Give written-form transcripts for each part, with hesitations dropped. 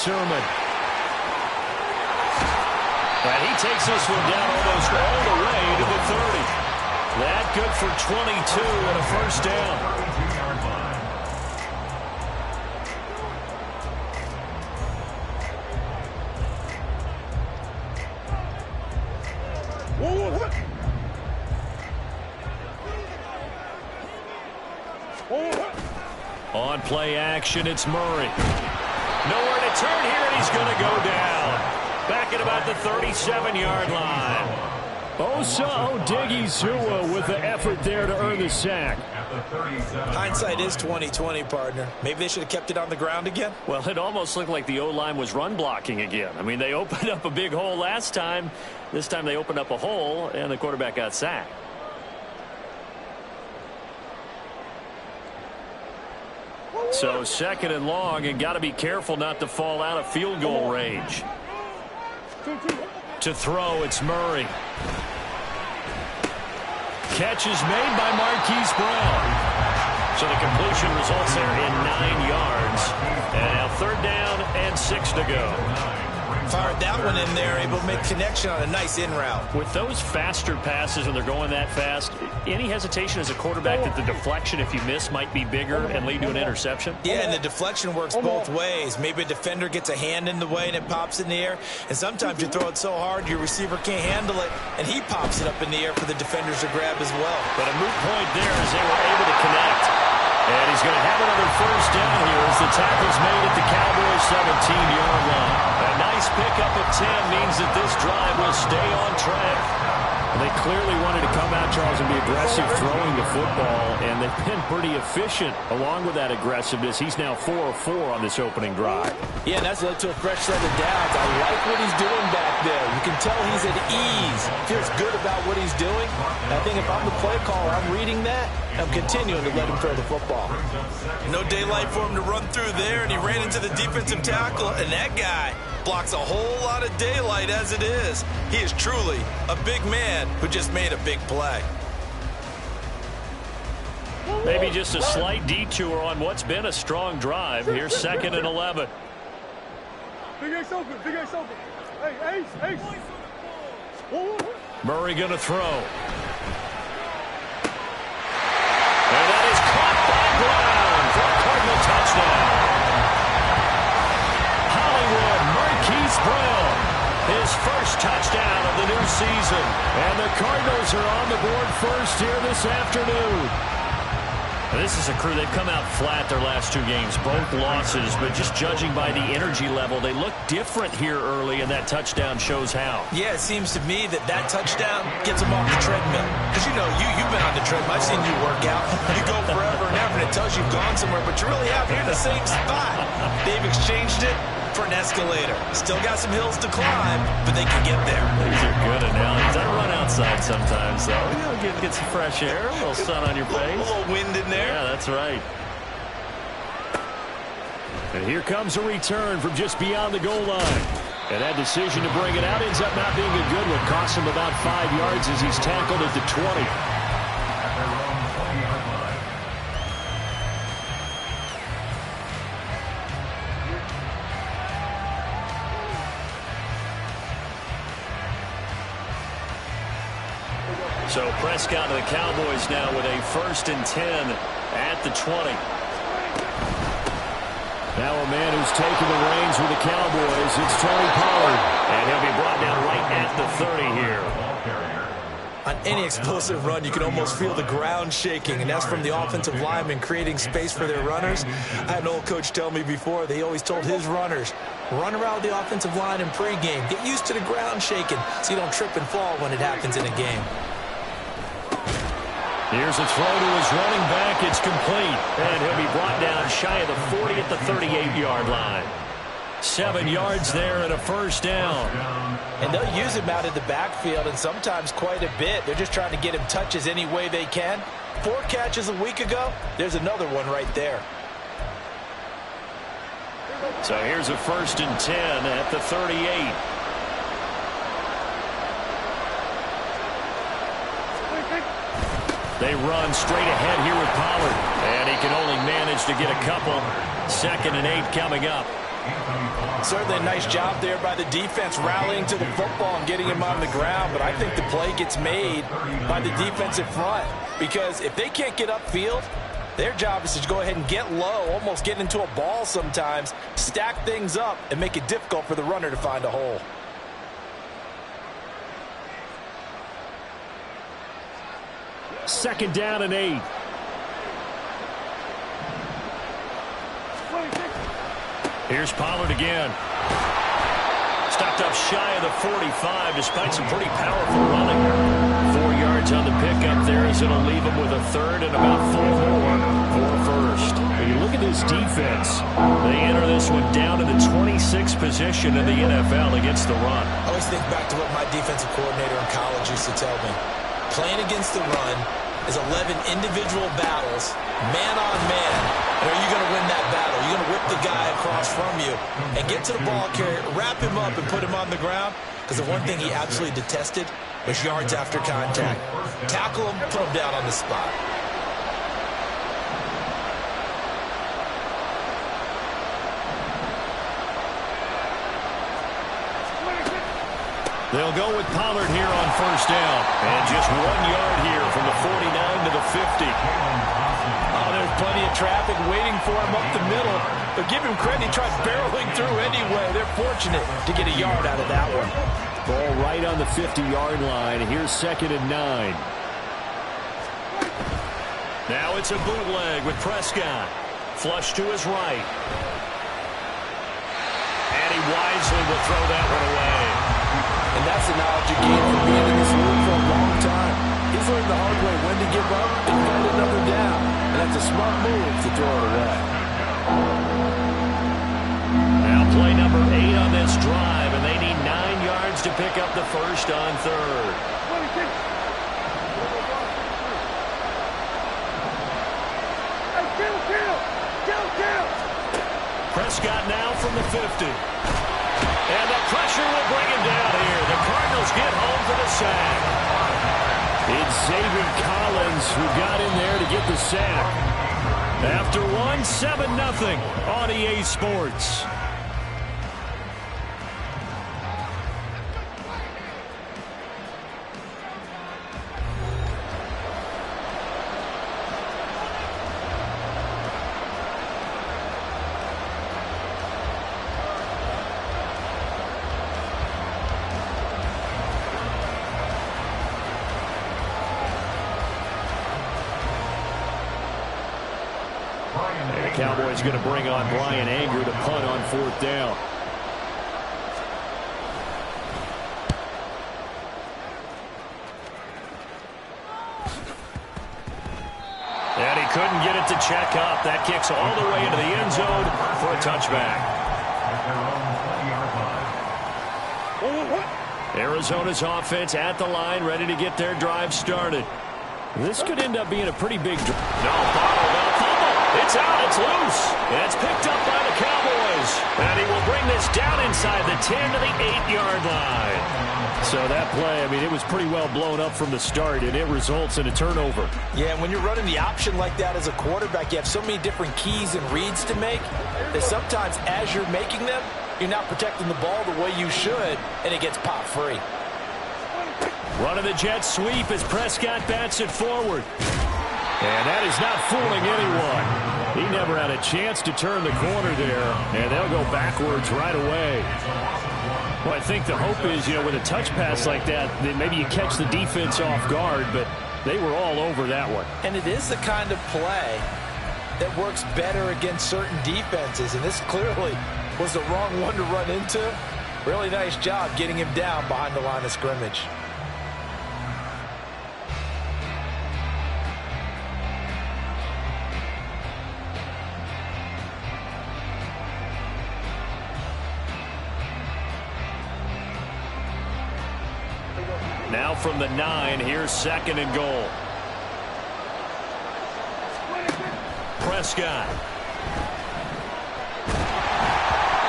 Sermon. And he takes this one down almost all the way to the 30. That good for 22 and a first down. On play action, it's Murray. Nowhere to turn here, and he's going to go down. Back at about the 37-yard line. Osa Odighizuwa with the effort there to earn the sack. Hindsight is 20/20, partner. Maybe they should have kept it on the ground again. Well, it almost looked like the O-line was run blocking again. I mean, they opened up a big hole last time. This time they opened up a hole, and the quarterback got sacked. So second and long, and got to be careful not to fall out of field goal range. To throw, it's Murray. Catch is made by Marquise Brown. So the completion results there in 9 yards. And now third down and 6 to go. Fired that one in there, able to make connection on a nice in route. With those faster passes when they're going that fast, any hesitation as a quarterback that the deflection, if you miss, might be bigger and lead to an interception? Yeah, and the deflection works both ways. Maybe a defender gets a hand in the way and it pops in the air. And sometimes you throw it so hard your receiver can't handle it, and he pops it up in the air for the defenders to grab as well. But a moot point there as they were able to connect. And he's going to have another first down here as the tackle's made at the Cowboys' 17-yard line. A nice pickup of 10 means that this drive will stay on track. And they clearly wanted to come out, Charles, and be aggressive throwing the football, and they've been pretty efficient along with that aggressiveness. He's now 4 of 4 on this opening drive. Yeah, and that's led to a fresh set of downs. I like what he's doing back there. You can tell he's at ease. Feels good about what he's doing. And I think if I'm the play caller, I'm reading that. I'm continuing to let him throw the football. No daylight for him to run through there, and he ran into the defensive tackle, and that guy blocks a whole lot of daylight as it is. He is truly a big man who just made a big play. Maybe just a slight detour on what's been a strong drive. Here's 2nd and 11. Big Ace open, Big Ace open. Hey, Ace. Murray going to throw. And that is caught by Brown for a Cardinal touchdown. Hollywood Marquise Brown, his first touchdown of the new season. And the Cardinals are on the board first here this afternoon. This is a crew, they've come out flat their last 2 games, both losses, but just judging by the energy level, they look different here early, and that touchdown shows how. Yeah, it seems to me that touchdown gets them off the treadmill. Because, you know, you've been on the treadmill. I've seen you work out. You go forever and ever, and it tells you've gone somewhere, but you really have. You're in the same spot. They've exchanged it for an escalator. Still got some hills to climb, but they can get there. These are good analogies. I run outside sometimes, though. You know, get some fresh air, a little sun on your face. A little wind in there. Yeah, that's right. And here comes a return from just beyond the goal line. And that decision to bring it out ends up not being a good one. Costs him about 5 yards as he's tackled at the 20. So Prescott to the Cowboys now with a 1st and 10 at the 20. Now a man who's taken the reins with the Cowboys, it's Tony Pollard. And he'll be brought down right at the 30 here. On any explosive run, you can almost feel the ground shaking, and that's from the offensive linemen creating space for their runners. I had an old coach tell me before, they always told his runners, run around the offensive line in pregame. Get used to the ground shaking so you don't trip and fall when it happens in a game. Here's a throw to his running back. It's complete. And he'll be brought down shy of the 40 at the 38-yard line. 7 yards there and a first down. And they'll use him out in the backfield, and sometimes quite a bit. They're just trying to get him touches any way they can. 4 catches a week ago. There's another one right there. So here's a 1st and 10 at the 38. They run straight ahead here with Pollard. And he can only manage to get a couple. 2nd and 8 coming up. Certainly a nice job there by the defense rallying to the football and getting him on the ground, but I think the play gets made by the defensive front because if they can't get upfield, their job is to go ahead and get low, almost get into a ball sometimes, stack things up, and make it difficult for the runner to find a hole. Second down and 8. Here's Pollard again. Stopped up shy of the 45 despite some pretty powerful running. 4 yards on the pickup there as it'll leave him with a third and about 4 more for first. When you look at this defense, they enter this one down to the 26th position in the NFL against the run. I always think back to what my defensive coordinator in college used to tell me. Playing against the run is 11 individual battles, man on man. And are you going to win that battle? Are you going to whip the guy across from you and get to the ball carrier, wrap him up, and put him on the ground? Because the one thing he absolutely detested was yards after contact. Tackle him, put him down on the spot. They'll go with Pollard here on first down. And just 1 yard here from the 49 to the 50. Oh, there's plenty of traffic waiting for him up the middle. But give him credit, he tried barreling through anyway. They're fortunate to get a yard out of that one. Ball right on the 50-yard line. Here's 2nd and 9. Now it's a bootleg with Prescott. Flush to his right. And he wisely will throw that one away. And that's the knowledge you gain from being in this league for a long time. He's learned the hard way when to give up and find another down. And that's a smart move to throw it away. Now play number 8 on this drive, and they need 9 yards to pick up the first on third. Prescott now from the 50. And the pressure will bring him down here. The Cardinals get home for the sack. It's Xavier Collins who got in there to get the sack. After one, 7-0 on EA Sports. Cowboys going to bring on Brian Anger to punt on 4th down. And he couldn't get it to check up. That kicks all the way into the end zone for a touchback. Arizona's offense at the line, ready to get their drive started. This could end up being a pretty big drive. No, bottled up. It's out. It's loose. And it's picked up by the Cowboys. And he will bring this down inside the 10 to the 8-yard line. So that play, I mean, it was pretty well blown up from the start, and it results in a turnover. Yeah, and when you're running the option like that as a quarterback, you have so many different keys and reads to make that sometimes as you're making them, you're not protecting the ball the way you should, and it gets pop free. Running the jet sweep as Prescott bats it forward. And that is not fooling anyone. He never had a chance to turn the corner there, and they'll go backwards right away. Well, I think the hope is, you know, with a touch pass like that, then maybe you catch the defense off guard, but they were all over that one. And it is the kind of play that works better against certain defenses, and this clearly was the wrong one to run into. Really nice job getting him down behind the line of scrimmage. Now from the 9, here's 2nd and goal. Prescott.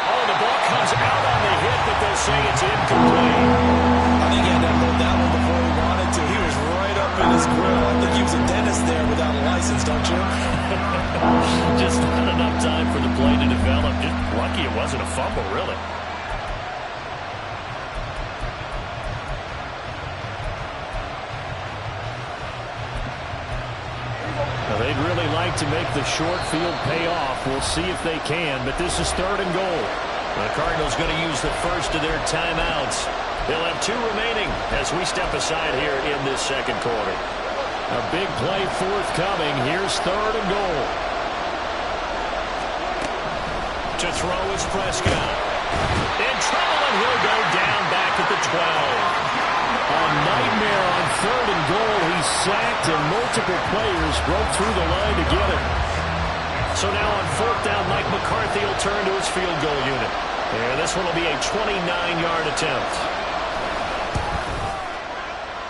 Oh, the ball comes out on the hit, but they'll say it's incomplete. I think he had to unload that one before he wanted to. He was right up in his grill. I think he was a dentist there without a license, don't you? Just not enough time for the play to develop. Just lucky it wasn't a fumble, really. Now, they'd really like to make the short field pay off. We'll see if they can, but this is 3rd and goal. The Cardinals going to use the first of their timeouts. They'll have 2 remaining as we step aside here in this second quarter. A big play forthcoming. Here's 3rd and goal. To throw is Prescott. In trouble, and he'll go down back at the 12. A nightmare on 3rd and goal. He's sacked, and multiple players broke through the line to get him. So now on 4th down, Mike McCarthy will turn to his field goal unit. And this one will be a 29-yard attempt.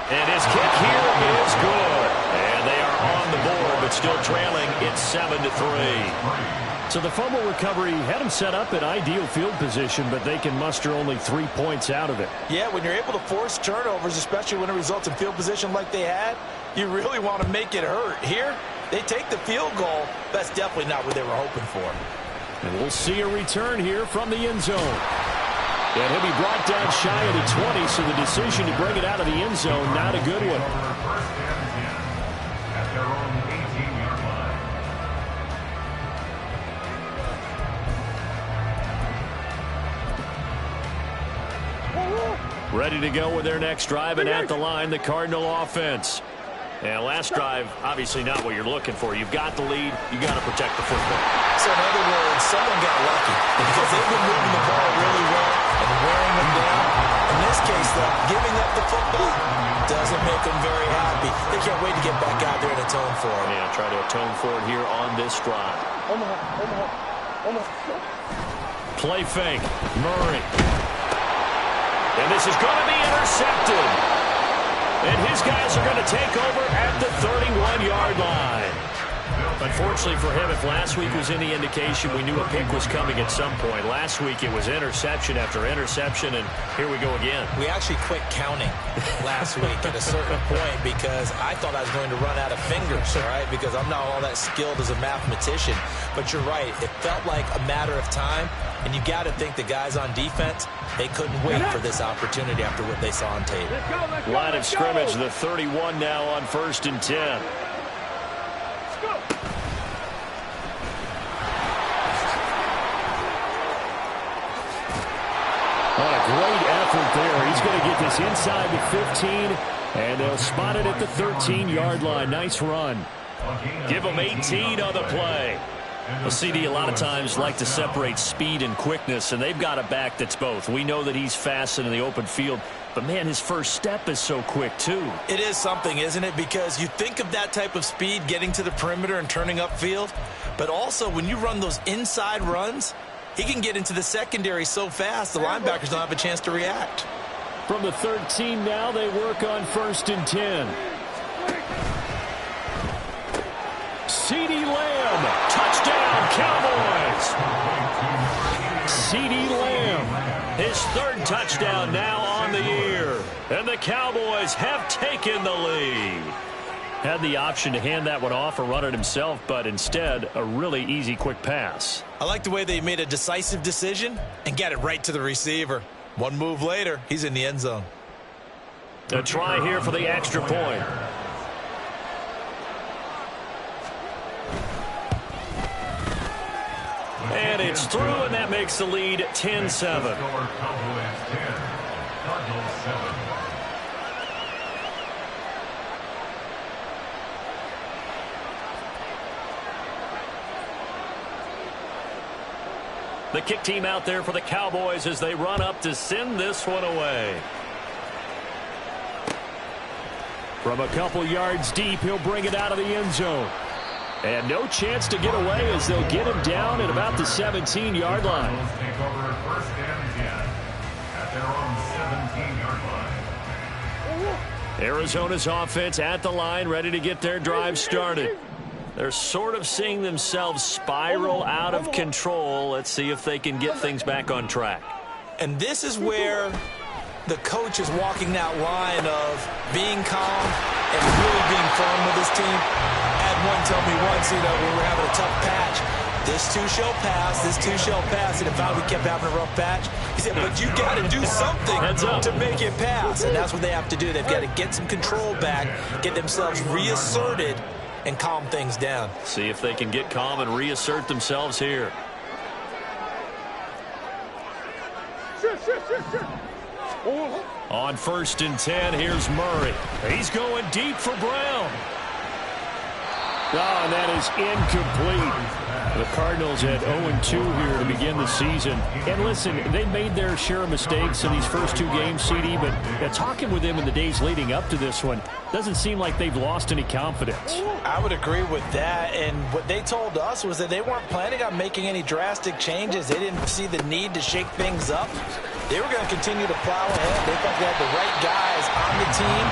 And his kick here is good. And they are on the board, but still trailing. It's 7-3. So the fumble recovery had him set up in ideal field position, but they can muster only 3 points out of it. Yeah, when you're able to force turnovers, especially when it results in field position like they had, you really want to make it hurt. Here, they take the field goal. That's definitely not what they were hoping for. And we'll see a return here from the end zone. And he'll be brought down shy of the 20, so the decision to bring it out of the end zone, not a good one. Ready to go with their next drive, and at the line, the Cardinal offense. And last drive, obviously not what you're looking for. You've got the lead. You've got to protect the football. So in other words, someone got lucky because they've been moving the ball really well and wearing them down. In this case, though, giving up the football doesn't make them very happy. They can't wait to get back out there and atone for it. Yeah, try to atone for it here on this drive. Play fake. Murray. And this is going to be intercepted. And his guys are going to take over at the 31-yard line. Unfortunately for him, if last week was any indication, we knew a pick was coming at some point. Last week it was interception after interception, and here we go again. We actually quit counting last week at a certain point because I thought I was going to run out of fingers, all right, because I'm not all that skilled as a mathematician. But you're right. It felt like a matter of time, and you got to think the guys on defense, they couldn't wait for this opportunity after what they saw on tape. Line of scrimmage, the 31 now on 1st and 10. What a great effort there. He's going to get this inside the 15, and they'll spot it at the 13-yard line. Nice run. Give them 18 on the play. Well, CD, a lot of times like to separate speed and quickness, and they've got a back that's both. We know that he's fast in the open field, but, man, his first step is so quick, too. It is something, isn't it? Because you think of that type of speed getting to the perimeter and turning upfield, but also when you run those inside runs, he can get into the secondary so fast the linebackers don't have a chance to react. From the 13 now, they work on 1st and 10. CeeDee Lamb, touchdown, Cowboys. CeeDee Lamb, his 3rd touchdown now on the year. And the Cowboys have taken the lead. Had the option to hand that one off or run it himself, but instead, a really easy, quick pass. I like the way they made a decisive decision and got it right to the receiver. One move later, he's in the end zone. A try here for the extra point. And it's through, and that makes the lead 10-7. The kick team out there for the Cowboys as they run up to send this one away. From a couple yards deep, he'll bring it out of the end zone. And no chance to get away as they'll get him down at about the 17-yard line. Take over 1st and 10 at their own 17-yard line. Arizona's offense at the line, ready to get their drive started. They're sort of seeing themselves spiral out of control. Let's see if they can get things back on track. And this is where the coach is walking that line of being calm and really being firm with his team. At one told me once, we were having a tough patch. This too shall pass, this too shall pass. And if we kept having a rough patch, he said, but you got to do something to make it pass. And that's what they have to do. They've got to get some control back, get themselves reasserted, and calm things down. See if they can get calm and reassert themselves here. On 1st and 10, here's Murray. He's going deep for Brown. Oh, and that is incomplete. The Cardinals had 0-2 here to begin the season. And listen, they made their share of mistakes in these first 2 games, CD, but talking with them in the days leading up to this one, doesn't seem like they've lost any confidence. I would agree with that, and what they told us was that they weren't planning on making any drastic changes. They didn't see the need to shake things up. They were going to continue to plow ahead. They thought they had the right guys on the team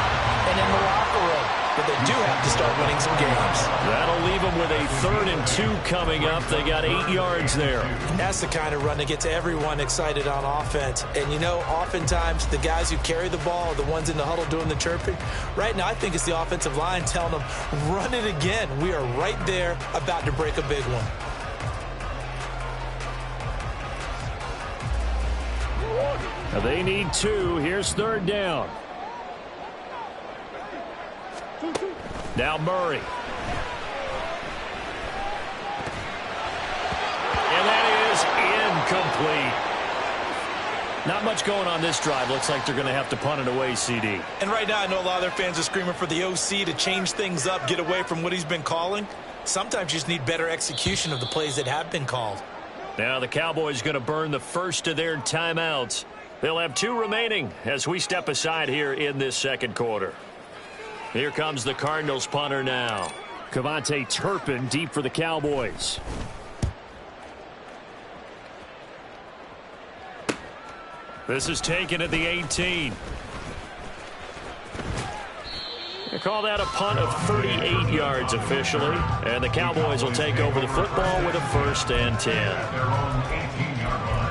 and in the locker room. But they do have to start winning some games. That'll leave them with a 3rd and 2 coming up. They got 8 yards there. And that's the kind of run that gets everyone excited on offense. And, oftentimes the guys who carry the ball are the ones in the huddle doing the chirping. Right now, I think it's the offensive line telling them, run it again. We are right there about to break a big one. Now they need 2. Here's 3rd down. Now Murray. And that is incomplete. Not much going on this drive. Looks like they're going to have to punt it away, CD. And right now, I know a lot of their fans are screaming for the OC to change things up, get away from what he's been calling. Sometimes you just need better execution of the plays that have been called. Now the Cowboys going to burn the first of their timeouts. They'll have 2 remaining as we step aside here in this 2nd quarter. Here comes the Cardinals punter now. Cavante Turpin deep for the Cowboys. This is taken at the 18. They call that a punt of 38 yards officially. And the Cowboys will take over the football with a 1st and 10. Their own 18-yard line.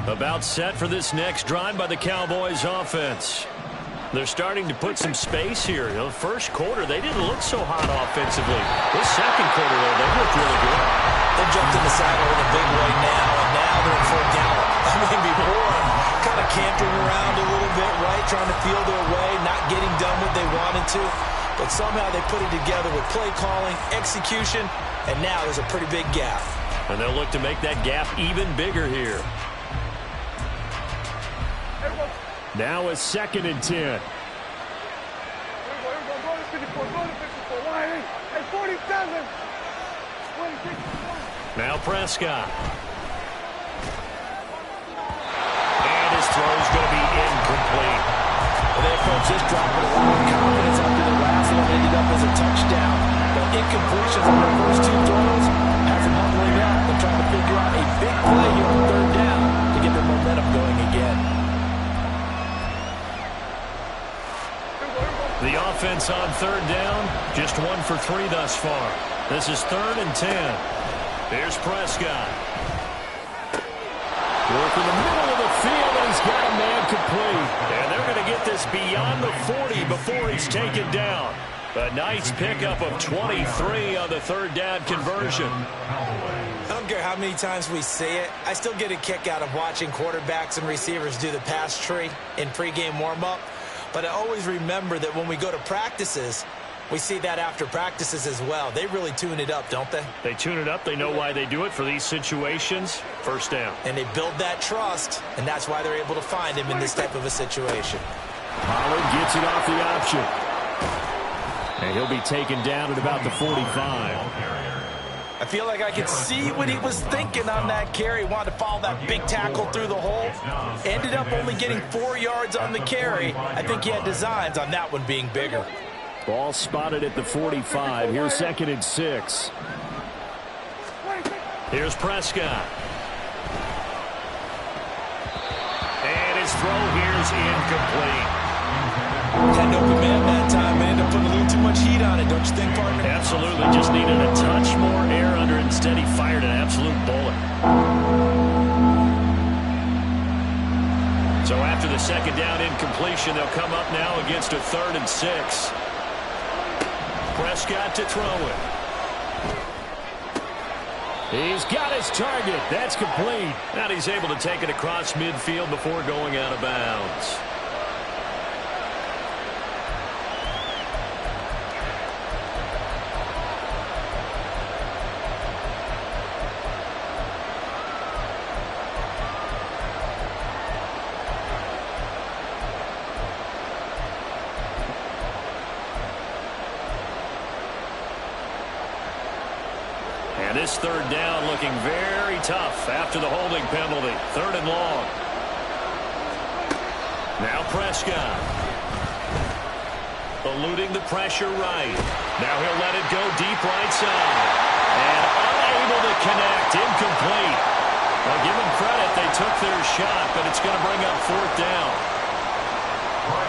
About set for this next drive by the Cowboys offense. They're starting to put some space here. The first quarter, they didn't look so hot offensively. This 2nd quarter, though, they looked really good. They jumped in the saddle in a big way now, and now they're in full gallop. I mean, before, kind of cantering around a little bit, right, trying to feel their way, not getting done what they wanted to. But somehow they put it together with play calling, execution, and now there's a pretty big gap. And they'll look to make that gap even bigger here. Now a 2nd and 10. Here we go. Go to 54. Go to 54. Line 47. 26. Now Prescott. And his throw is going to be incomplete. Well, they approached this drop with a lot of confidence after the last one ended up as a touchdown. But incompletions on their first 2 throws has them humbling up. They're trying to figure out a big play here on 3rd down to get their momentum going again. The offense on 3rd down, just 1 for 3 thus far. This is 3rd and 10. Here's Prescott. Work in the middle of the field, and he's got a man complete. And they're going to get this beyond the 40 before he's taken down. A nice pickup of 23 on the 3rd down conversion. I don't care how many times we see it. I still get a kick out of watching quarterbacks and receivers do the pass tree in pregame warm-up. But I always remember that when we go to practices, we see that after practices as well. They really tune it up, don't they? They tune it up. They know why they do it for these situations. 1st down. And they build that trust, and that's why they're able to find him in this type of a situation. Pollard gets it off the option. And he'll be taken down at about the 45. I feel like I could see what he was thinking on that carry. Wanted to follow that big tackle through the hole. Ended up only getting 4 yards on the carry. I think he had designs on that one being bigger. Ball spotted at the 45. Here's 2nd and 6. Here's Prescott. And his throw here's incomplete. Had an open man that time and ended up putting a little too much heat on it, don't you think, partner? Absolutely. Just needed a touch more air under it. Instead, he fired an absolute bullet. So after the second down incompletion, they'll come up now against a 3rd and 6. Prescott to throw it. He's got his target. That's complete. And he's able to take it across midfield before going out of bounds. And this 3rd down looking very tough after the holding penalty. 3rd and long. Now Prescott. Eluding the pressure right. Now he'll let it go deep right side. And unable to connect. Incomplete. Well, give them credit. They took their shot, but it's going to bring up 4th down.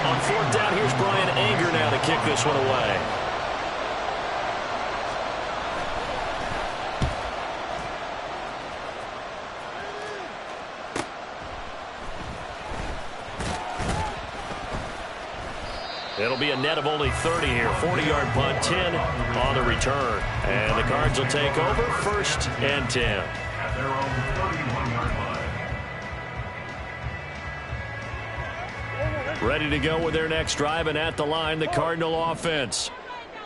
On 4th down, here's Brian Anger now to kick this one away. It'll be a net of only 30 here. 40-yard punt, 10 on the return. And the Cards will take over 1st and 10. At their own 31-yard line. Ready to go with their next drive, and at the line, the Cardinal offense.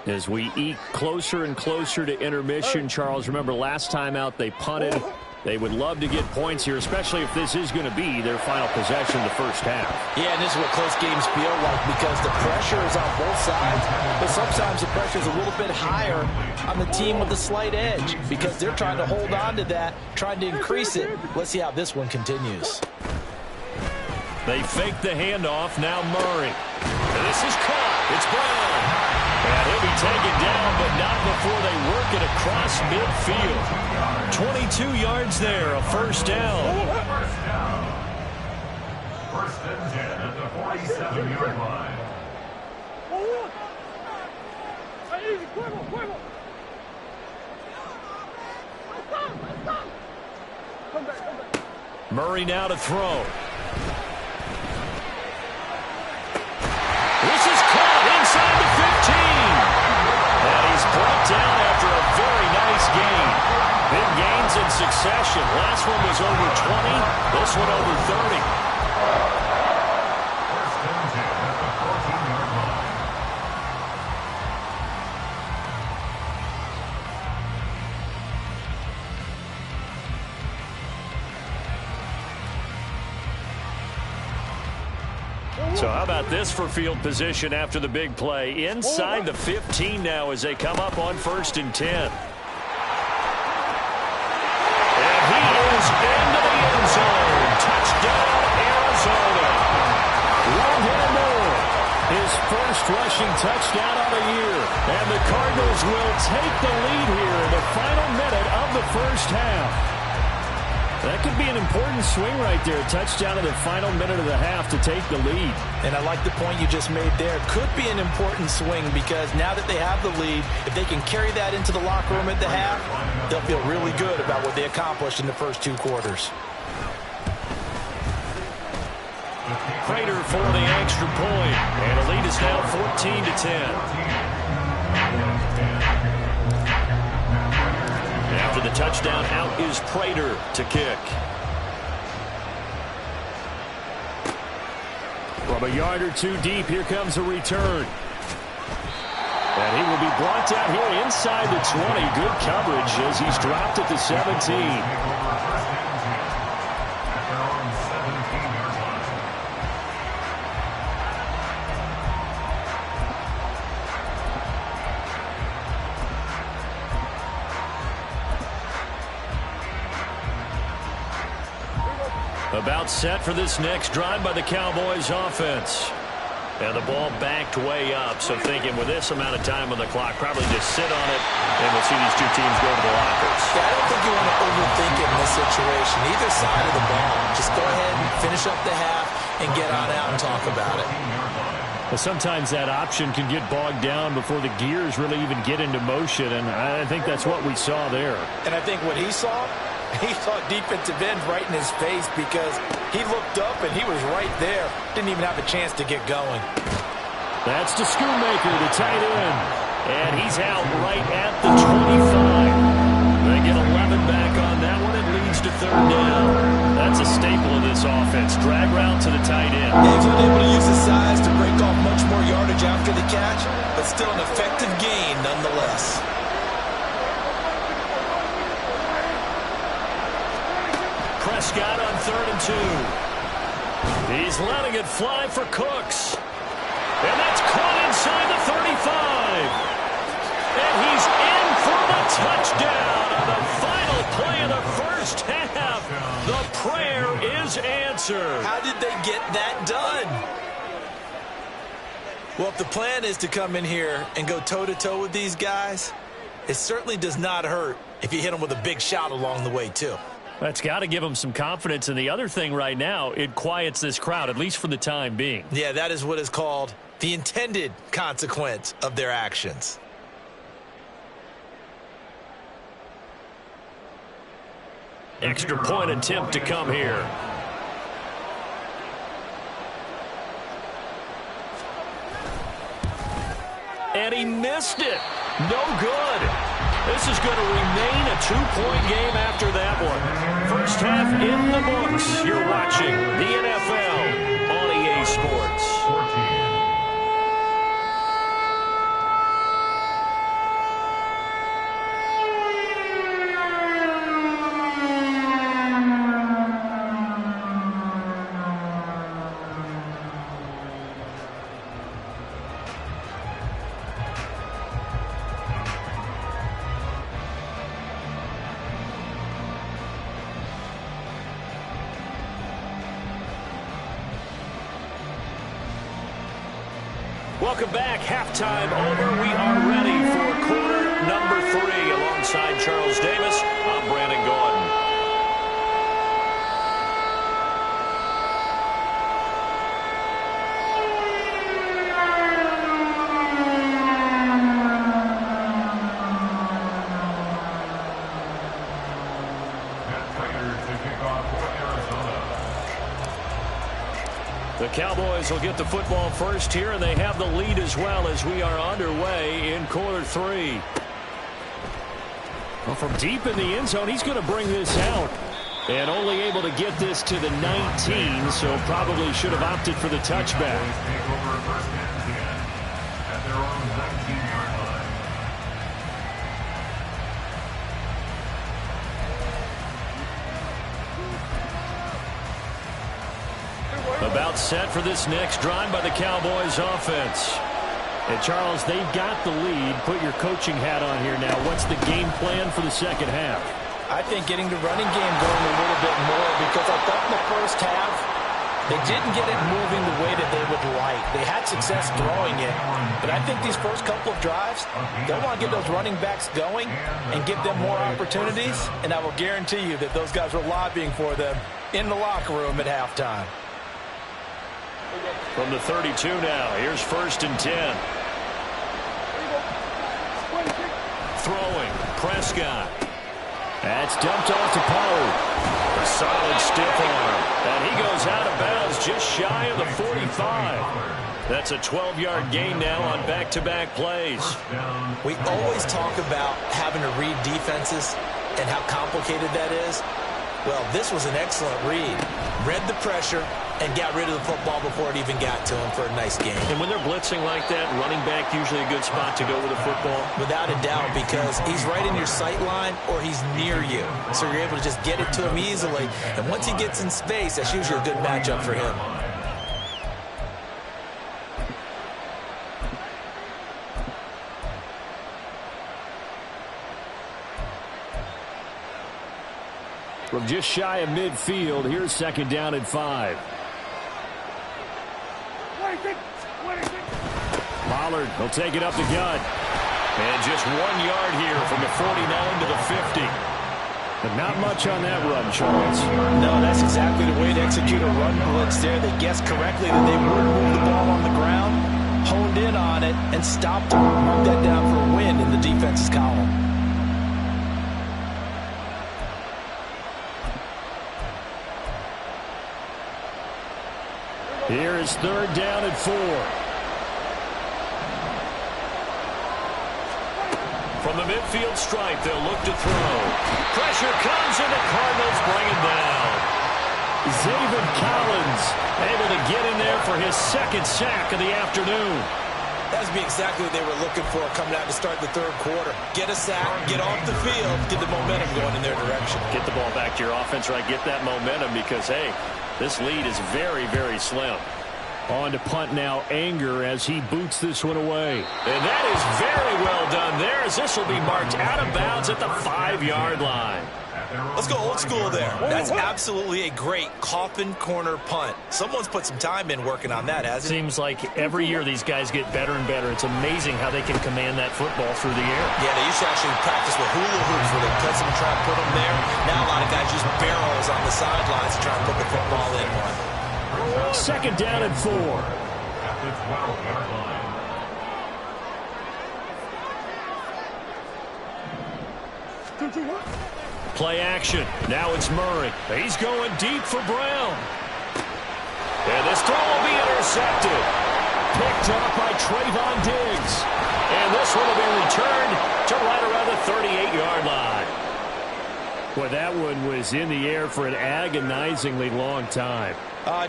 As we eke closer and closer to intermission, Charles, remember last time out they punted. They would love to get points here, especially if this is going to be their final possession of the first half. Yeah, and this is what close games feel like because the pressure is on both sides, but sometimes the pressure is a little bit higher on the team with the slight edge because they're trying to hold on to that, trying to increase it. Let's see how this one continues. They fake the handoff. Now Murray. And this is caught. It's Brown. And he'll be taken down, but not before they work it across midfield. 22 yards there, a 1st down. 1st and 10 at the 47-yard line. Murray now to throw. This is caught inside the 15. And he's brought down after a very nice gain. Big gains in succession. Last one was over 20. This one over 30. 1st and 10 at the 14-yard line. So how about this for field position after the big play? Inside the 15 now as they come up on 1st and 10. And he is into the end zone. Touchdown, Arizona. One-hitter Moore. His first rushing touchdown of the year. And the Cardinals will take the lead here in the final minute of the first half. That could be an important swing right there. A touchdown in the final minute of the half to take the lead. And I like the point you just made there. Could be an important swing because now that they have the lead, if they can carry that into the locker room at the half, they'll feel really good about what they accomplished in the first 2 quarters. Prater for the extra point. And the lead is now 14-10. After the touchdown, out is Prater to kick. From a yard or 2 deep, here comes a return. And he will be brought down here inside the 20. Good coverage as he's dropped at the 17. About set for this next drive by the Cowboys offense. And the ball backed way up, so thinking with this amount of time on the clock, probably just sit on it, and we'll see these 2 teams go to the lockers. Yeah, I don't think you want to overthink it in this situation. Either side of the ball. Just go ahead and finish up the half and get on out and talk about it. Well, sometimes that option can get bogged down before the gears really even get into motion, and I think that's what we saw there. And I think what he saw He saw defensive end right in his face because he looked up and he was right there. Didn't even have a chance to get going. That's to Schoonmaker, the tight end. And he's out right at the 25. They get 11 back on that one. It leads to third down. That's a staple of this offense. Drag route to the tight end. Yeah, he's unable to use his size to break off much more yardage after the catch, but still an effective gain nonetheless. Prescott on 3rd and 2. He's letting it fly for Cooks. And that's caught inside the 35. And he's in for the touchdown on the final play of the first half. The prayer is answered. How did they get that done? Well, if the plan is to come in here and go toe-to-toe with these guys, it certainly does not hurt if you hit them with a big shot along the way, too. That's got to give them some confidence. And the other thing right now, it quiets this crowd, at least for the time being. Yeah, that is what is called the intended consequence of their actions. Extra point attempt to come here. And he missed it. No good. This is going to remain a 2-point game after that one. First half in the books. You're watching the NFL on EA Sports. 14. Welcome back. Halftime over. We are ready for quarter number 3. Alongside Charles Davis, I'm Brandon Gordon. The Cowboys will get the football first here, and they have the lead as well as we are underway in quarter 3. Well, from deep in the end zone, he's going to bring this out. And only able to get this to the 19, so probably should have opted for the touchback. Take over first and 10 at their own 19-yard line. About set for this next drive by the Cowboys offense. And Charles, they've got the lead. Put your coaching hat on here now. What's the game plan for the second half? I think getting the running game going a little bit more, because I thought in the first half they didn't get it moving the way that they would like. They had success throwing it, but I think these first couple of drives, they want to get those running backs going and give them more opportunities, and I will guarantee you that those guys were lobbying for them in the locker room at halftime. From the 32 now, here's 1st and 10. Throwing, Prescott. That's dumped off to Pollard. A solid stiff arm. And he goes out of bounds just shy of the 45. That's a 12-yard gain now on back-to-back plays. We always talk about having to read defenses and how complicated that is. Well, this was an excellent read. Read the pressure and got rid of the football before it even got to him for a nice game. And when they're blitzing like that, running back usually a good spot to go with the football? Without a doubt, because he's right in your sight line or he's near you. So you're able to just get it to him easily. And once he gets in space, that's usually a good matchup for him. From just shy of midfield, here's 2nd down and 5. Pollard will take it up the gut. And just 1 yard here from the 49 to the 50. But not much on that run, Charles. No, that's exactly the way to execute a run blitz there. They guessed correctly that they would move the ball on the ground, honed in on it, and stopped to mark that down for a win in the defense's column. Here is 3rd down and 4. From the midfield stripe, they'll look to throw. Pressure comes, and the Cardinals bring it down. Zaven Collins able to get in there for his 2nd sack of the afternoon. That would be exactly what they were looking for coming out to start the 3rd quarter. Get a sack, get off the field, get the momentum going in their direction. Get the ball back to your offense, right? Get that momentum because, hey, this lead is very, very slim. On to punt now, Anger, as he boots this one away. And that is very well done there, as this will be marked out of bounds at the 5-yard line. Let's go old school there. That's absolutely a great coffin corner punt. Someone's put some time in working on that, hasn't it? Seems like every year these guys get better and better. It's amazing how they can command that football through the air. Yeah, they used to actually practice with hula hoops where they touch them and try to put them there. Now a lot of guys use barrels on the sidelines to try and put the football in one. 2nd down and 4. At the 12-yard line. Play action. Now it's Murray. He's going deep for Brown. And this throw will be intercepted. Picked up by Trayvon Diggs. And this one will be returned to right around the 38-yard line. Well, that one was in the air for an agonizingly long time.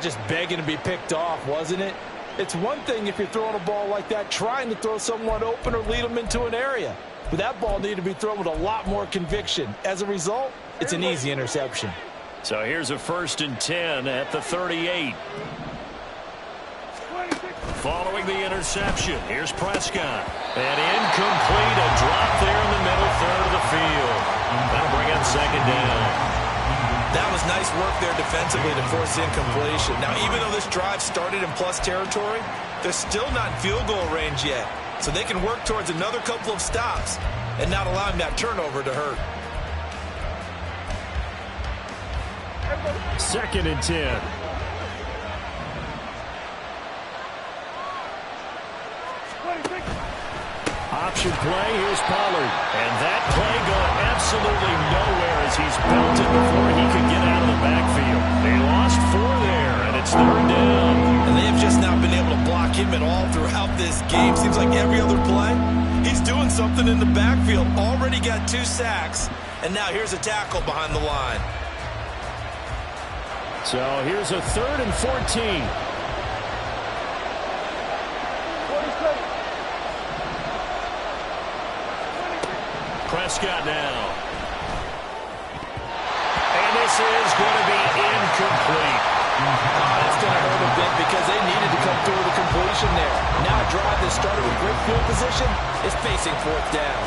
Just begging to be picked off, wasn't it? It's one thing if you're throwing a ball like that, trying to throw someone open or lead them into an area. But that ball needed to be thrown with a lot more conviction. As a result, it's an easy interception. So here's a 1st and 10 at the 38. Following the interception, here's Prescott. And incomplete, a drop there in the middle third of the field. That'll bring up 2nd down. That was nice work there defensively to force incompletion. Now, even though this drive started in plus territory, they're still not in field goal range yet. So they can work towards another couple of stops and not allowing that turnover to hurt. 2nd and 10. Option play, here's Pollard. And that play going absolutely nowhere as he's belted before he could get out of the backfield. They lost 4 there, and it's 3rd down. And they have just not been able to block him at all throughout this game. Seems like every other play, he's doing something in the backfield. Already got 2 sacks, and now here's a tackle behind the line. So here's a 3rd and 14. Prescott now. And this is going to be incomplete. That's going to hurt a bit because they needed to come through with a completion there. Now a drive that started with great field position is facing 4th down.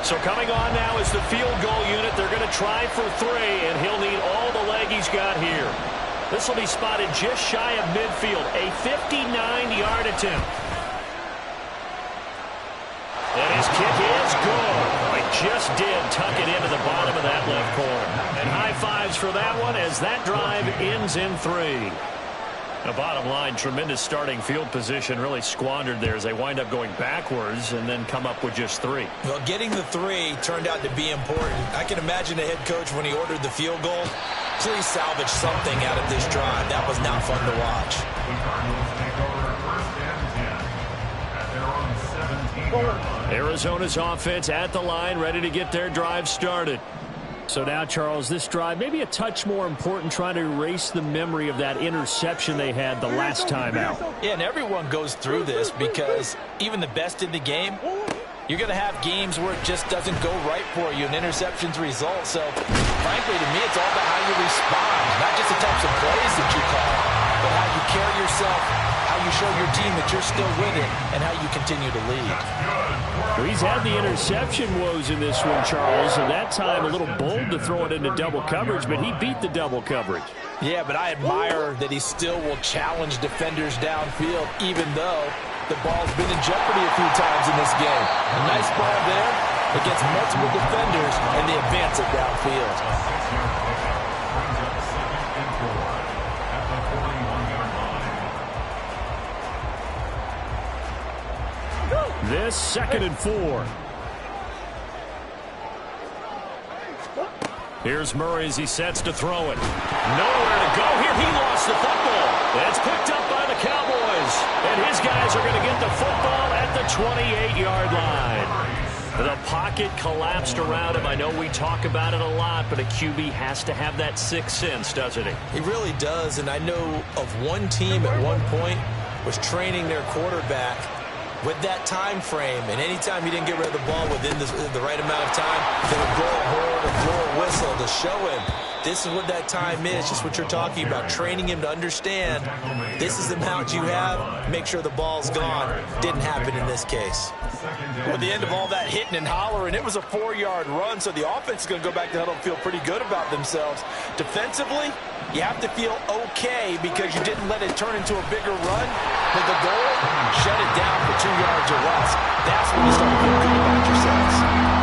So coming on now is the field goal unit. They're going to try for 3, and he'll need all the leg he's got here. This will be spotted just shy of midfield. A 59-yard attempt. And his kick is good. He just did tuck it into the bottom of that left corner. And high fives for that one as that drive ends in 3. The bottom line, tremendous starting field position, really squandered there as they wind up going backwards and then come up with just 3. Well, getting the 3 turned out to be important. I can imagine the head coach when he ordered the field goal. Please salvage something out of this drive. That was not fun to watch. The Cardinals take over 1st and 10 at their own 17-yard line. Arizona's offense at the line, ready to get their drive started. So now, Charles, this drive maybe a touch more important, trying to erase the memory of that interception they had the last time out. Yeah, and everyone goes through this because even the best in the game, you're going to have games where it just doesn't go right for you, and interceptions result. So, frankly, to me, it's all about how you respond, not just the types of plays that you call, but how you carry yourself, how you show your team that you're still with it, and how you continue to lead. Well, he's had the interception woes in this one, Charles, and that time a little bold to throw it into double coverage, but he beat the double coverage. Yeah, but I admire that he still will challenge defenders downfield, even though the ball's been in jeopardy a few times in this game. A nice ball there against multiple defenders, and they advance it downfield. This 2nd and 4. Here's Murray as he sets to throw it. Nowhere to go here. He lost the football. It's picked up by the Cowboys. And his guys are going to get the football at the 28-yard line. The pocket collapsed around him. I know we talk about it a lot, but a QB has to have that sixth sense, doesn't he? He really does, and I know of one team at one point was training their quarterback with that time frame, and anytime he didn't get rid of the ball within the right amount of time, they would blow a horn or blow a whistle to show him this is what that time is, just what you're talking about, training him to understand this is the amount you have, make sure the ball's gone. Didn't happen in this case. At the end of all that hitting and hollering, it was a 4-yard run, so the offense is going to go back to huddle and feel pretty good about themselves. Defensively, you have to feel okay because you didn't let it turn into a bigger run. With the goal, shut it down for 2 yards or less. That's when you start to feel good about yourselves.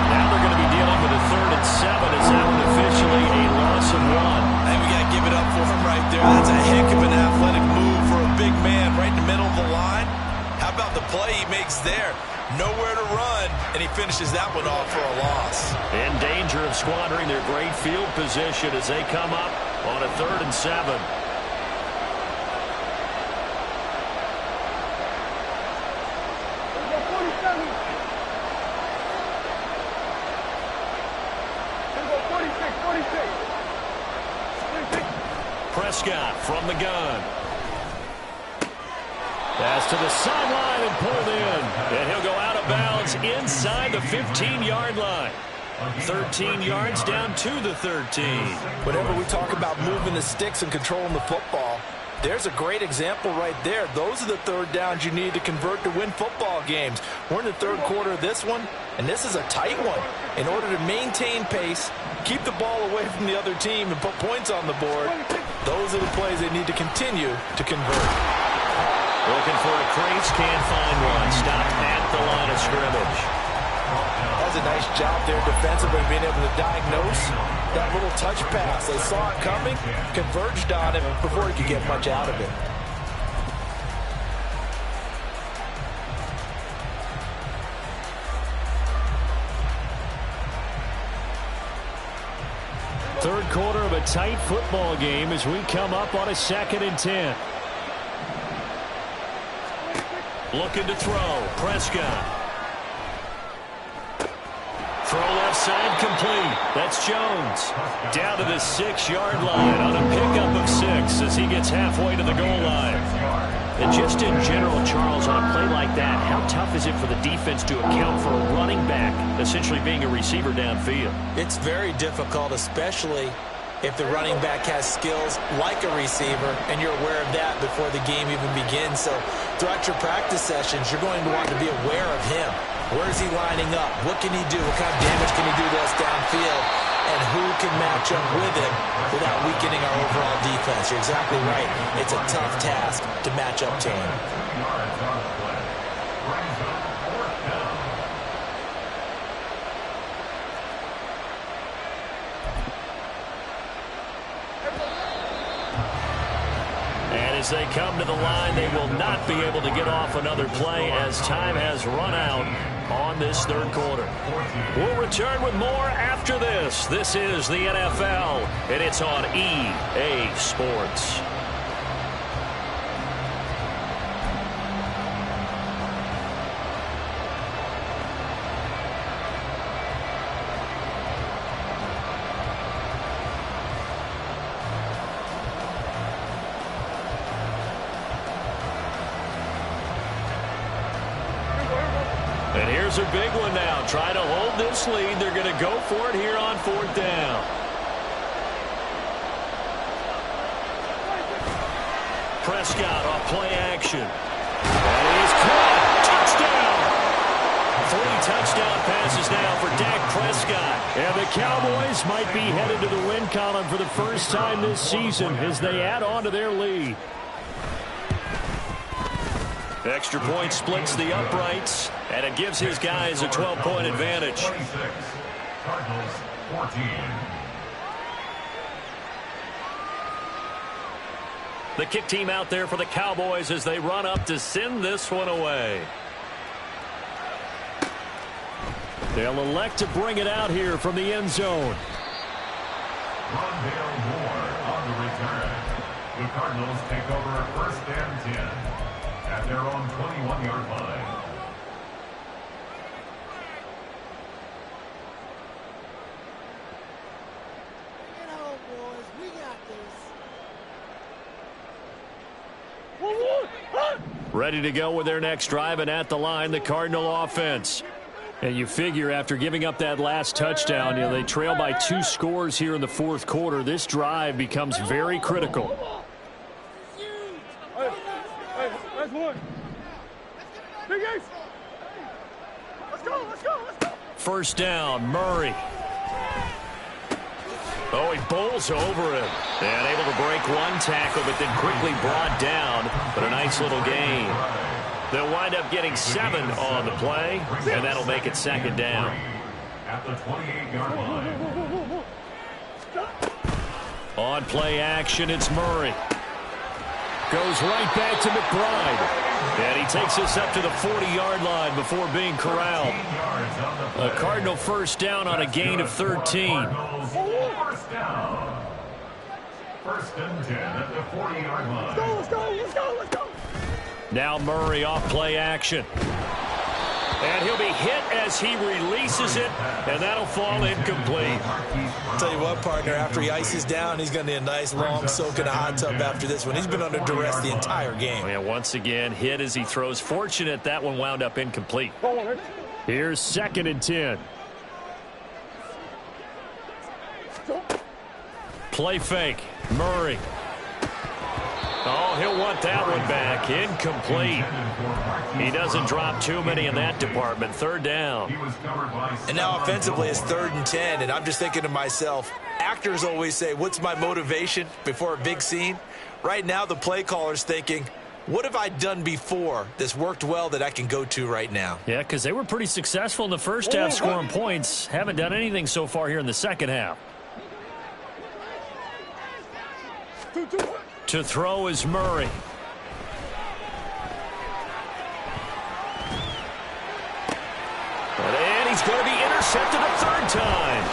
Now they're going to be dealing with a 3rd and 7. Is that one officially a loss of 1? I think we got to give it up for him right there. That's a heck of an athletic move for a big man right in the middle of the line. How about the play he makes there? Nowhere to run, and he finishes that one off for a loss. In danger of squandering their great field position as they come up on a 3rd and 7. Prescott from the gun. Pass to the sideline and pulled in. And he'll go out of bounds inside the 15-yard line. 13 yards down to the 13. Whenever we talk about moving the sticks and controlling the football, there's a great example right there. Those are the 3rd downs you need to convert to win football games. We're in the 3rd quarter of this one, and this is a tight one. In order to maintain pace, keep the ball away from the other team, and put points on the board, those are the plays they need to continue to convert. Looking for a crease, can't find one. Stopped at the line of scrimmage. That's a nice job there defensively, being able to diagnose that little touch pass. They saw it coming, converged on it before he could get much out of it. Third quarter of a tight football game as we come up on a 2nd and 10. Looking to throw. Prescott. Throw left side complete. That's Jones. Down to the 6-yard line on a pickup of 6 as he gets halfway to the goal line. And just in general, Charles, on a play like that, how tough is it for the defense to account for a running back essentially being a receiver downfield? It's very difficult, especially if the running back has skills like a receiver, and you're aware of that before the game even begins. So throughout your practice sessions, you're going to want to be aware of him. Where is he lining up? What can he do? What kind of damage can he do to us downfield? And who can match up with him without weakening our overall defense? You're exactly right. It's a tough task to match up to him. As they come to the line, they will not be able to get off another play as time has run out on this 3rd quarter. We'll return with more after this. This is the NFL, and it's on EA Sports. And here's a big one now. Trying to hold this lead. They're going to go for it here on 4th down. Prescott off play action. And he's caught. Touchdown! 3 touchdown passes now for Dak Prescott. And the Cowboys might be headed to the win column for the first time this season as they add on to their lead. Extra point splits the uprights, and it gives his guys a 12-point advantage. Cardinals 14. The kick team out there for the Cowboys as they run up to send this one away. They'll elect to bring it out here from the end zone. Rondale Moore on the return. The Cardinals take over 1st and 10 at their own 21-yard line. Get home, boys. We got this. Ready to go with their next drive, and at the line, the Cardinal offense. And you figure after giving up that last touchdown, they trail by 2 scores here in the 4th quarter. This drive becomes very critical. Hey, that's one. Big Ace. Let's go, let's go, let's go. 1st down, Murray. Oh, he bowls over him. And able to break 1 tackle, but then quickly brought down. But a nice little gain. They'll wind up getting 7 on the play, and that'll make it 2nd down. At the 28-yard line. On play action, it's Murray. Goes right back to McBride. And he takes us up to the 40-yard line before being corralled. A Cardinal 1st down on a gain of 13. 1st down. 1st and 10 at the 40-yard line. Let's go, let's go, let's go. Now Murray off play action. And he'll be hit as he releases it, and that'll fall incomplete. Tell you what, partner, after he ices down, he's going to need a nice long soak in a hot tub after this one. He's been under duress the entire game. And once again, hit as he throws. Fortunate that one wound up incomplete. Here's 2nd and 10. Play fake. Murray. Oh, he'll want that one back. Incomplete. He doesn't drop too many in that department. 3rd down. And now offensively it's 3rd and 10, and I'm just thinking to myself, actors always say, what's my motivation before a big scene? Right now the play caller's thinking, what have I done before that's worked well that I can go to right now? Yeah, because they were pretty successful in the 1st half scoring points. Haven't done anything so far here in the 2nd half. To throw is Murray. And he's going to be intercepted a 3rd time.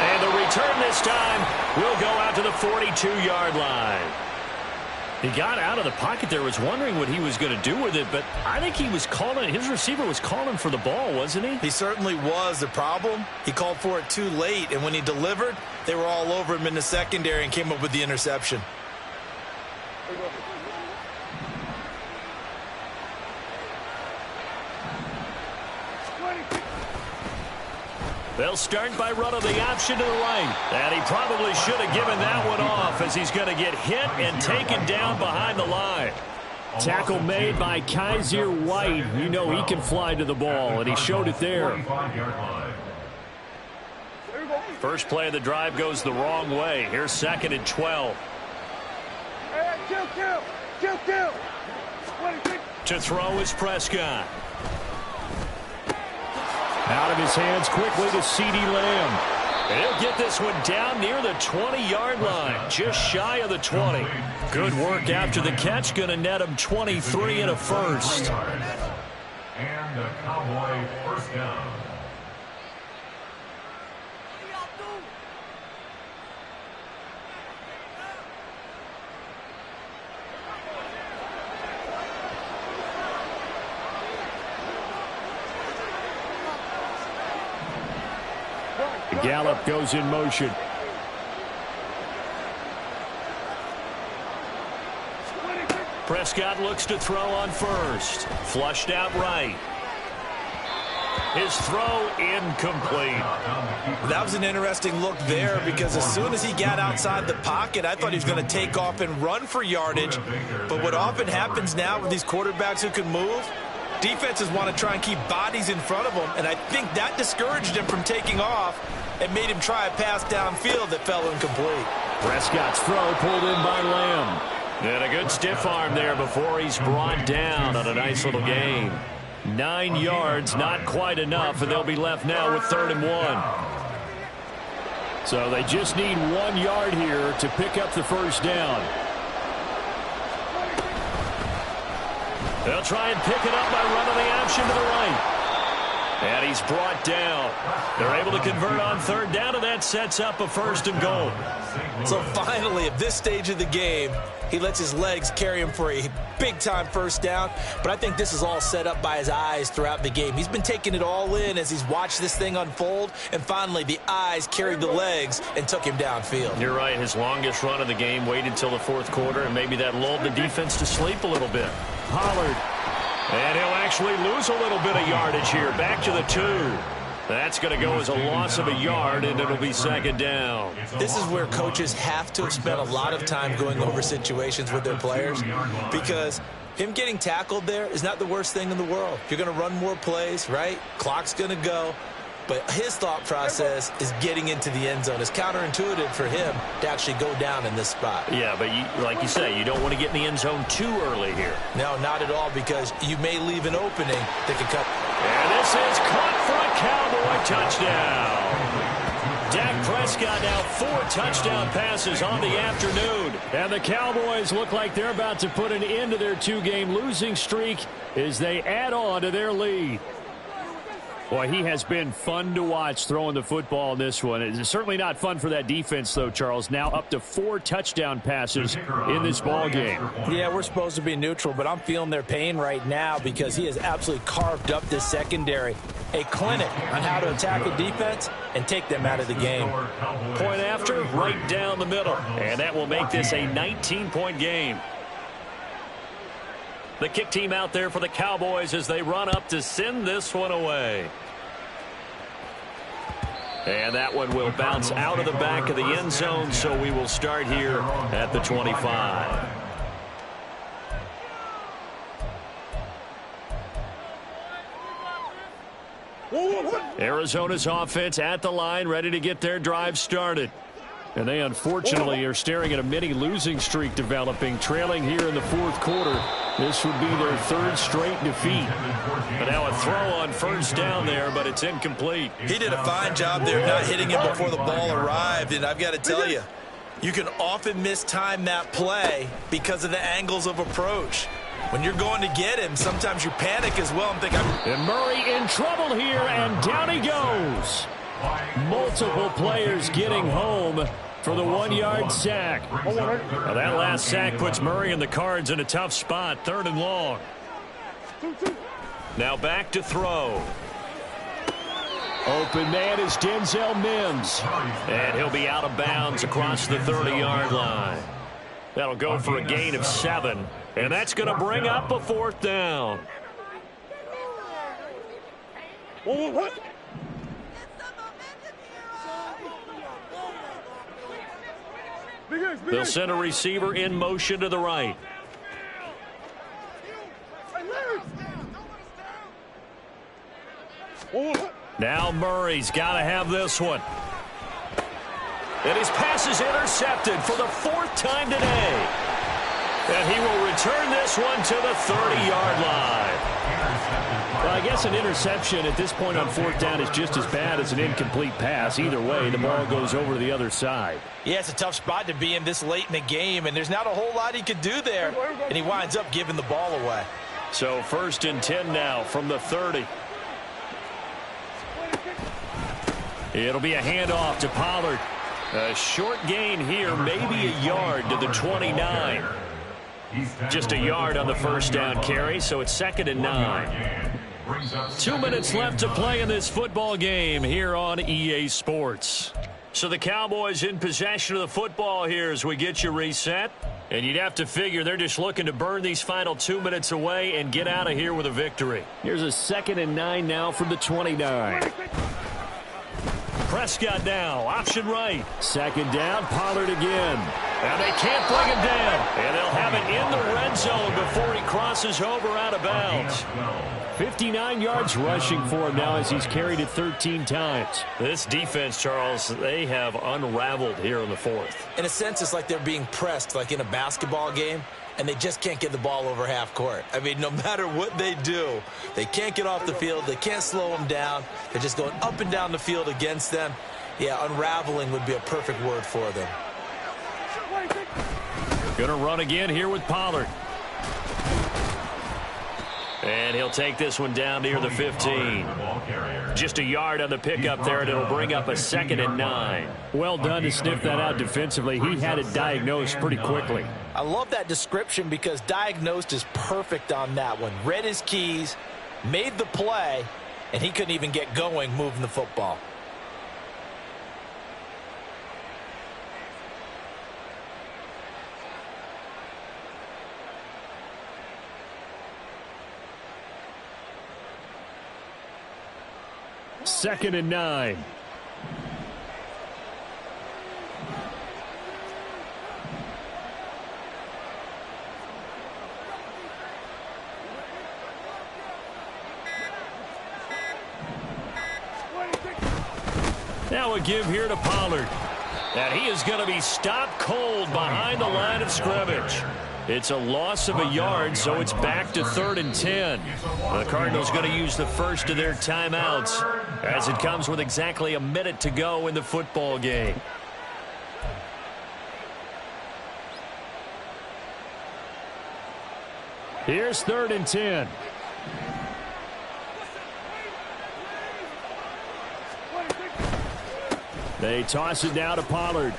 And the return this time will go out to the 42-yard line. He got out of the pocket there, was wondering what he was going to do with it, but I think he was calling, his receiver was calling for the ball, wasn't he? He certainly was. The problem, he called for it too late, and when he delivered, they were all over him in the secondary and came up with the interception. They'll start by running the option to the right. And he probably should have given that one off as he's going to get hit and taken down behind the line. Tackle made by Kaiser White. You know he can fly to the ball, and he showed it there. First play of the drive goes the wrong way. Here's 2nd and 12. Hey, kill. To throw is Prescott. Out of his hands quickly to CeeDee Lamb. And he'll get this one down near the 20-yard line, just shy of the 20. Good work after the catch, going to net him 23 and a 1st. And the Cowboy 1st down. Gallup goes in motion. Prescott looks to throw on 1st. Flushed out right. His throw incomplete. That was an interesting look there because as soon as he got outside the pocket, I thought he was going to take off and run for yardage. But what often happens now with these quarterbacks who can move, defenses want to try and keep bodies in front of them, and I think that discouraged him from taking off and made him try a pass downfield that fell incomplete. Prescott's throw pulled in by Lamb. And a good stiff arm there before he's brought down on a nice little gain. 9 yards, not quite enough, and they'll be left now with 3rd and 1. So they just need 1 yard here to pick up the 1st down. They'll try and pick it up by running the option to the right. And he's brought down. They're able to convert on third down, and that sets up a 1st and goal. So finally, at this stage of the game, he lets his legs carry him for a big-time 1st down. But I think this is all set up by his eyes throughout the game. He's been taking it all in as he's watched this thing unfold. And finally, the eyes carried the legs and took him downfield. You're right. His longest run of the game waited till the 4th quarter, and maybe that lulled the defense to sleep a little bit. Pollard. And he'll actually lose a little bit of yardage here. Back to the 2. That's going to go as a loss of a yard, and it'll be 2nd down. This is where coaches have to have spent a lot of time going over situations with their players, because him getting tackled there is not the worst thing in the world. You're going to run more plays, right? Clock's going to go. But his thought process is getting into the end zone. It's counterintuitive for him to actually go down in this spot. Yeah, but like you say, you don't want to get in the end zone too early here. No, not at all, because you may leave an opening that could cut. And this is caught for a Cowboy touchdown. Dak Prescott now 4 touchdown passes on the afternoon. And the Cowboys look like they're about to put an end to their 2-game losing streak as they add on to their lead. Boy, he has been fun to watch throwing the football in this one. It's certainly not fun for that defense, though, Charles. Now up to 4 touchdown passes in this ball game. Yeah, we're supposed to be neutral, but I'm feeling their pain right now because he has absolutely carved up this secondary. A clinic on how to attack a defense and take them out of the game. Point after, right down the middle. And that will make this a 19-point game. The kick team out there for the Cowboys as they run up to send this one away. And that one will bounce out of the back of the end zone, so we will start here at the 25. Arizona's offense at the line, ready to get their drive started. And they unfortunately are staring at a mini losing streak developing, trailing here in the 4th quarter. This would be their 3rd straight defeat. But now a throw on 1st down there, but it's incomplete. He did a fine job there not hitting him before the ball arrived. And I've got to tell you, you can often mistime that play because of the angles of approach. When you're going to get him, sometimes you panic as well and think, and Murray in trouble here, and down he goes. Multiple players getting home for the 1-yard sack. Now that last sack puts Murray and the Cards in a tough spot, 3rd and long. Now back to throw. Open man is Denzel Mims. And he'll be out of bounds across the 30-yard line. That'll go for a gain of 7. And that's going to bring up a 4th down. They'll send a receiver in motion to the right. Now Murray's got to have this one. And his pass is intercepted for the 4th time today. And he will return this one to the 30-yard line. Well, I guess an interception at this point on 4th down is just as bad as an incomplete pass. Either way, the ball goes over to the other side. yeah, it's a tough spot to be in this late in the game, and there's not a whole lot he could do there, and he winds up giving the ball away. So 1st and 10 now from the 30. It'll be a handoff to Pollard. A short gain here, maybe a yard to the 29. Just a yard on the 1st down carry, so it's 2nd and 9. 2 minutes left to play in this football game here on EA Sports. So the Cowboys in possession of the football here as we get you reset. And you'd have to figure they're just looking to burn these final 2 minutes away and get out of here with a victory. Here's a 2nd and 9 now from the 29. Prescott now, option right. 2nd down, Pollard again. And they can't bring him down. And they'll have it in the red zone before he crosses over out of bounds. 59 yards rushing for him now as he's carried it 13 times. This defense, Charles, they have unraveled here in the 4th. In a sense, it's like they're being pressed, like in a basketball game, and they just can't get the ball over half court. I mean, no matter what they do, they can't get off the field. They can't slow them down. They're just going up and down the field against them. Yeah, unraveling would be a perfect word for them. Going to run again here with Pollard. And he'll take this one down near the 15. Just a yard on the pickup there, and it'll bring up a 2nd and 9. Well done to sniff that out defensively. He had it diagnosed pretty quickly. I love that description because diagnosed is perfect on that one. Read his keys, made the play, and he couldn't even get going moving the football. Second and 9. Now a give here to Pollard. And he is going to be stopped cold behind the line of scrimmage. It's a loss of a yard, so it's back to 3rd and 10. The Cardinals going to use the first of their timeouts as it comes with exactly a minute to go in the football game. Here's 3rd and 10. They toss it down to Pollard.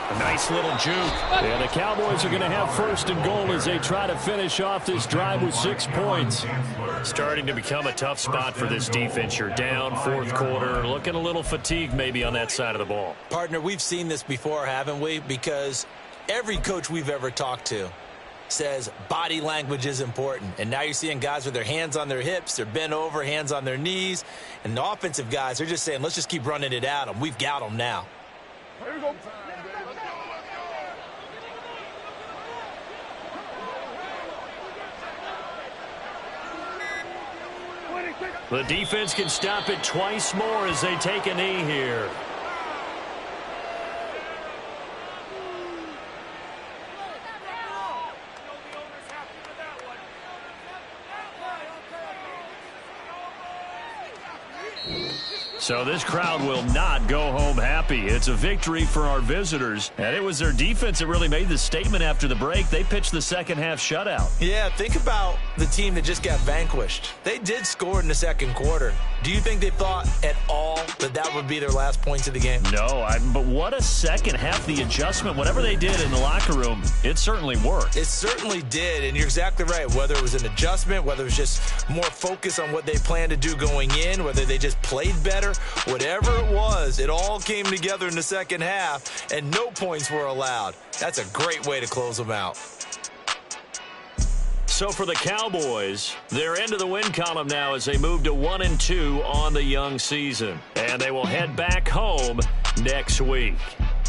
A nice little juke. And the Cowboys are going to have 1st and goal as they try to finish off this drive with 6 points. Starting to become a tough spot for this defense. You're down 4th quarter, looking a little fatigued maybe on that side of the ball. Partner, we've seen this before, haven't we? Because every coach we've ever talked to says body language is important. And now you're seeing guys with their hands on their hips, they're bent over, hands on their knees. And the offensive guys, they're just saying, let's just keep running it at them. We've got them now. Here we go. The defense can stop it twice more as they take a knee here. So this crowd will not go home happy. It's a victory for our visitors. And it was their defense that really made the statement after the break. They pitched the second half shutout. Yeah, think about the team that just got vanquished. They did score in the 2nd quarter. Do you think they thought at all that that would be their last points of the game? No, but what a second half. The adjustment, whatever they did in the locker room, it certainly worked. It certainly did, and you're exactly right. Whether it was an adjustment, whether it was just more focus on what they planned to do going in, whether they just played better, whatever it was, it all came together in the 2nd half, and no points were allowed. That's a great way to close them out. So for the Cowboys, they're into the win column now as they move to 1-2 on the young season. And they will head back home next week.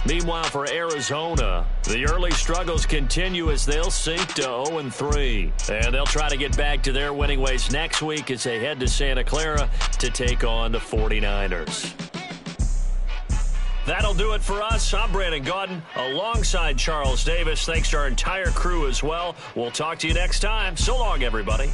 Meanwhile, for Arizona, the early struggles continue as they'll sink to 0-3. And they'll try to get back to their winning ways next week as they head to Santa Clara to take on the 49ers. That'll do it for us. I'm Brandon Gaudin alongside Charles Davis. Thanks to our entire crew as well. We'll talk to you next time. So long, everybody.